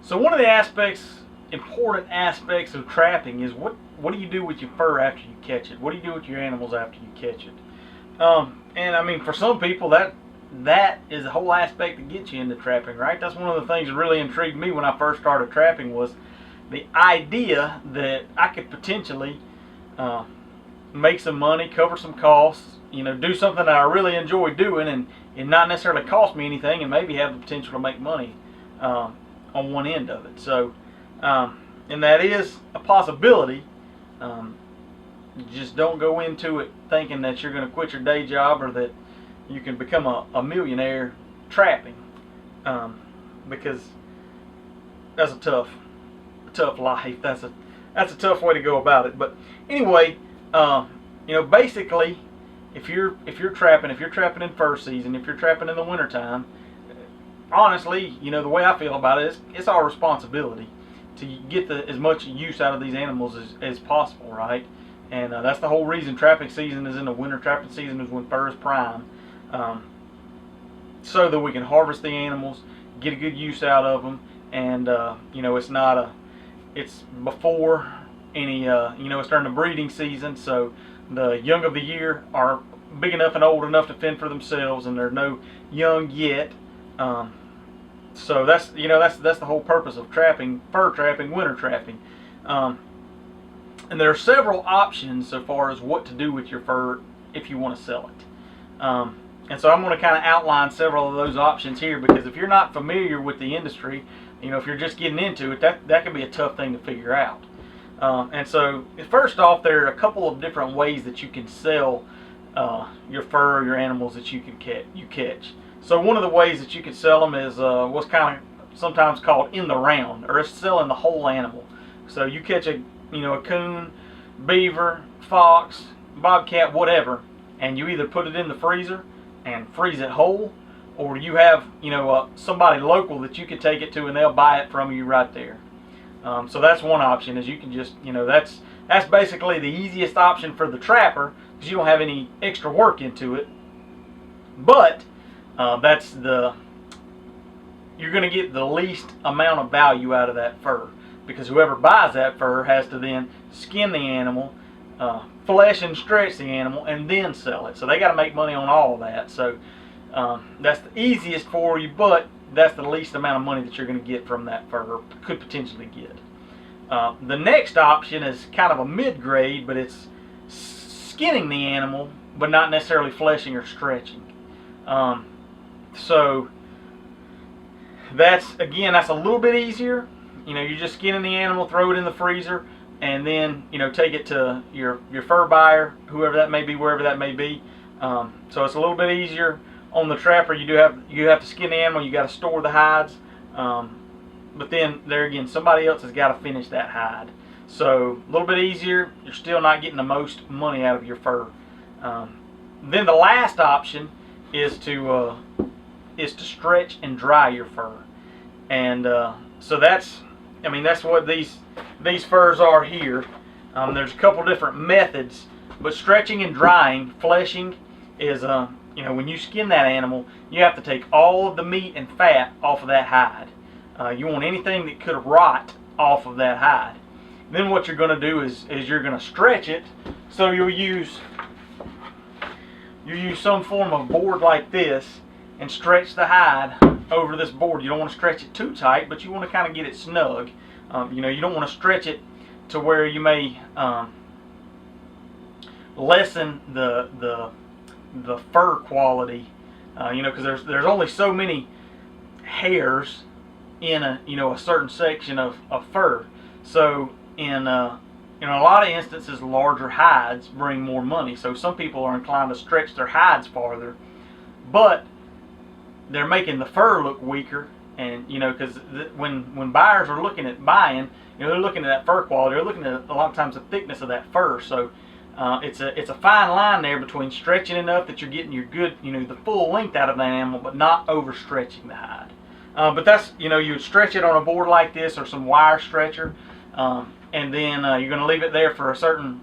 So one of the important aspects of trapping is what do you do with your fur after you catch it? What do you do with your animals after you catch it? And I mean, for some people, that is a whole aspect that gets you into trapping, right? That's one of the things that really intrigued me when I first started trapping, was the idea that I could potentially make some money, cover some costs, do something that I really enjoy doing, and not necessarily cost me anything, and maybe have the potential to make money on one end of it. So, and that is a possibility. Just don't go into it thinking that you're going to quit your day job, or that you can become a millionaire trapping, because that's a tough life. That's a tough way to go about it. But anyway, basically, if you're trapping in fur season, if you're trapping in the wintertime, honestly, the way I feel about it is it's our responsibility to get as much use out of these animals as possible, right? And that's the whole reason trapping season is in the winter. Trapping season is when fur is prime, so that we can harvest the animals, get a good use out of them, and it's before any, it's during the breeding season, so the young of the year are big enough and old enough to fend for themselves, and there's no young yet. So that's the whole purpose of trapping, fur trapping, winter trapping. And there are several options so far as what to do with your fur if you want to sell it. And so I'm going to kind of outline several of those options here, because if you're not familiar with the industry, if you're just getting into it, that can be a tough thing to figure out. And so first off, there are a couple of different ways that you can sell your fur or your animals that you catch. So one of the ways that you can sell them is what's kind of sometimes called in the round, or it's selling the whole animal. So you catch a coon, beaver, fox, bobcat, whatever, and you either put it in the freezer and freeze it whole, or you have somebody local that you can take it to and they'll buy it from you right there. So that's one option, is you can just that's basically the easiest option for the trapper, because you don't have any extra work into it. But you're going to get the least amount of value out of that fur, because whoever buys that fur has to then skin the animal, flesh and stretch the animal, and then sell it. So they got to make money on all of that. So that's the easiest for you, but that's the least amount of money that you're going to get from that fur, or could potentially get. The next option is kind of a mid-grade, but it's skinning the animal, but not necessarily fleshing or stretching. So that's a little bit easier. You're just skinning the animal, throw it in the freezer, and then take it to your fur buyer, whoever that may be, wherever that may be. So it's a little bit easier on the trapper. You have to skin the animal. You got to store the hides, but then there again, somebody else has got to finish that hide. So a little bit easier. You're still not getting the most money out of your fur. Then the last option is to stretch and dry your fur, and so that's what these furs are here. There's a couple different methods, but stretching and drying, fleshing, is when you skin that animal, you have to take all of the meat and fat off of that hide. You want anything that could rot off of that hide. Then what you're going to do is you're going to stretch it. So you use some form of board like this and stretch the hide over this board. You don't want to stretch it too tight, but you want to kind of get it snug. You don't want to stretch it to where you may lessen the fur quality. Because there's only so many hairs in a certain section of fur. So in a lot of instances, larger hides bring more money. So some people are inclined to stretch their hides farther, but they're making the fur look weaker. And because when buyers are looking at buying, they're looking at that fur quality. They're looking at a lot of times the thickness of that fur. So it's a fine line there between stretching enough that you're getting your good, the full length out of that animal, but not overstretching the hide. But that's, you would stretch it on a board like this or some wire stretcher, and then you're going to leave it there for a certain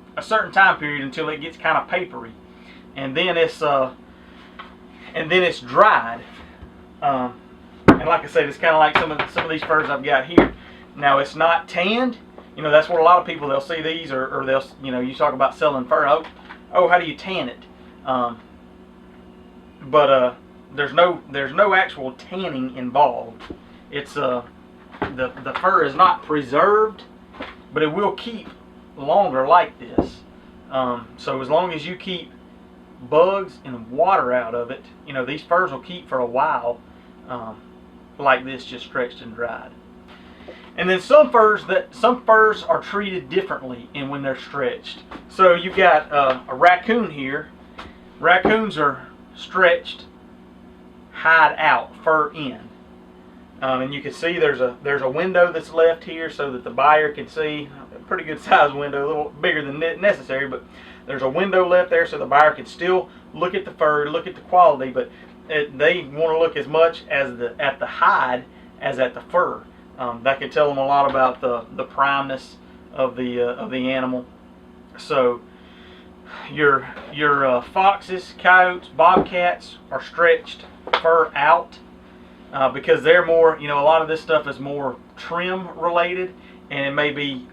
time period until it gets kind of papery, and then it's dried. And And like I said, it's kind of like some of these furs I've got here. Now it's not tanned. You know, that's what a lot of people, they'll see these, or they'll, you know, you talk about selling fur. Oh, how do you tan it? But there's no actual tanning involved. It's the fur is not preserved, but it will keep longer like this. So as long as you keep bugs and water out of it, you know, these furs will keep for a while, like this, just stretched and dried. And then some furs are treated differently in when they're stretched. So you've got a raccoon here. Raccoons are stretched hide out, fur in. And you can see there's a window that's left here so that the buyer can see. A pretty good size window, a little bigger than necessary, but there's a window left there so the buyer can still look at the fur, look at the quality, but they want to look as much at the hide as at the fur. That can tell them a lot about the primeness of the animal. So your foxes, coyotes, bobcats are stretched fur out because they're more, you know, a lot of this stuff is more trim related, and it may be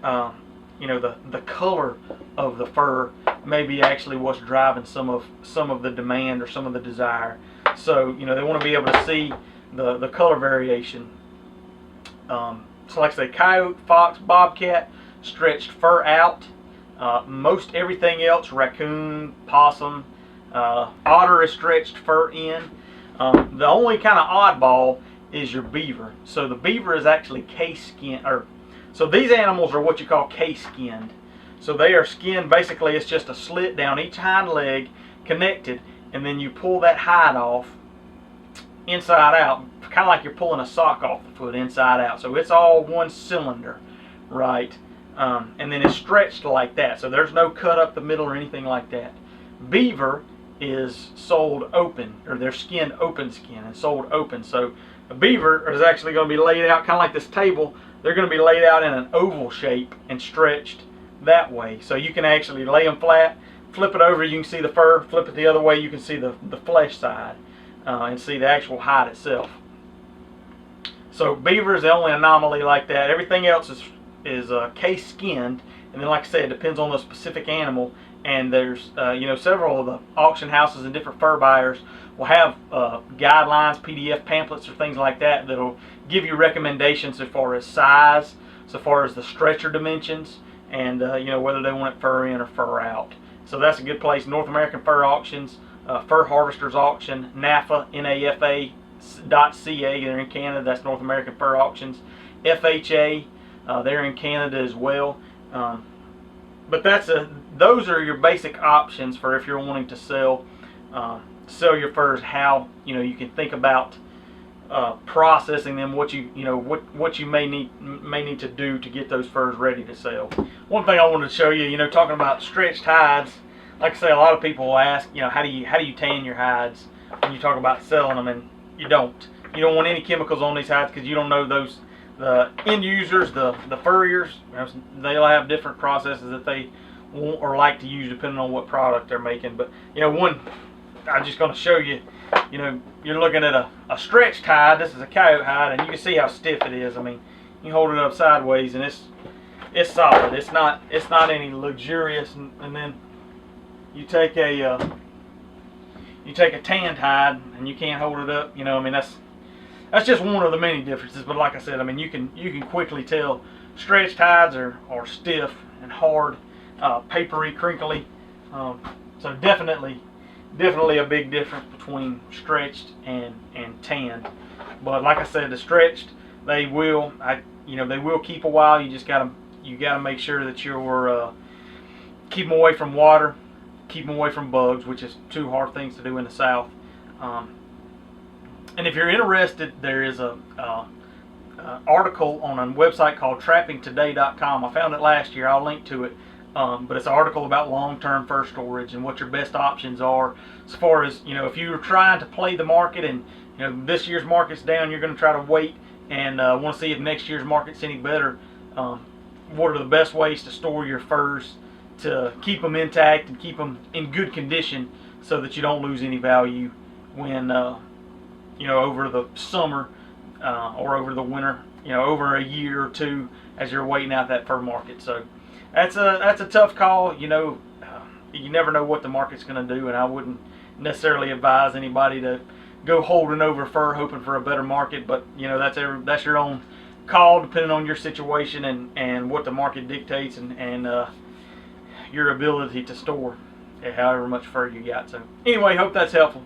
you know, the color of the fur may be actually what's driving some of the demand or some of the desire. So, you know, they want to be able to see the color variation. So like I say, coyote, fox, bobcat, stretched fur out. Most everything else, raccoon, possum, otter is stretched fur in. The only kind of oddball is your beaver. So the beaver is actually case-skinned, so these animals are what you call case-skinned. So they are skinned, basically it's just a slit down each hind leg, connected, and then you pull that hide off inside out, kind of like you're pulling a sock off the foot inside out. So it's all one cylinder, right? And then it's stretched like that. So there's no cut up the middle or anything like that. Beaver is sold open, or they're skinned open skin and sold open. So a beaver is actually going to be laid out kind of like this table. They're going to be laid out in an oval shape and stretched that way. So you can actually lay them flat, flip it over, you can see the fur, flip it the other way, you can see the flesh side and see the actual hide itself. So beaver is the only anomaly like that. Everything else is case skinned, and then like I said, it depends on the specific animal. And there's you know, several of the auction houses and different fur buyers will have guidelines, PDF pamphlets or things like that that'll give you recommendations as far as size, so far as the stretcher dimensions, and you know, whether they want it fur in or fur out. So that's a good place. North American Fur Auctions, Fur Harvesters Auction, NAFA, NAFA.ca, they're in Canada. That's North American Fur Auctions. FHA, they're in Canada as well. But those are your basic options for if you're wanting to sell your furs. How, you know, you can think about processing them, what you may need to do to get those furs ready to sell. One thing I wanted to show you, you know, talking about stretched hides, like I say, a lot of people will ask, you know, how do you tan your hides when you talk about selling them, and you don't want any chemicals on these hides because you don't know the end users, the furriers, they'll have different processes that they want or like to use depending on what product they're making. But you know, I'm just going to show you, you know, you're looking at a stretched hide. This is a coyote hide, and you can see how stiff it is. I mean, you hold it up sideways and it's solid. It's not any luxurious. And then you take a tanned hide and you can't hold it up. You know, I mean, that's just one of the many differences. But like I said, I mean, you can quickly tell stretched hides are stiff and hard, papery, crinkly. So definitely a big difference between stretched and tanned. But like I said, the stretched, they will keep a while. You gotta make sure that you're keep them away from water, keep them away from bugs, which is two hard things to do in the South. And if you're interested, there is a article on a website called trappingtoday.com. I found it last year. I'll link to it. But it's an article about long-term fur storage and what your best options are as far as, you know, if you're trying to play the market and, you know, this year's market's down, you're going to try to wait and want to see if next year's market's any better. What are the best ways to store your furs to keep them intact and keep them in good condition so that you don't lose any value when, you know, over the summer or over the winter, over a year or two as you're waiting out that fur market. So that's a tough call. You never know what the market's going to do, and I wouldn't necessarily advise anybody to go holding over fur hoping for a better market. But that's your own call depending on your situation and what the market dictates and your ability to store however much fur you got. So anyway, hope that's helpful.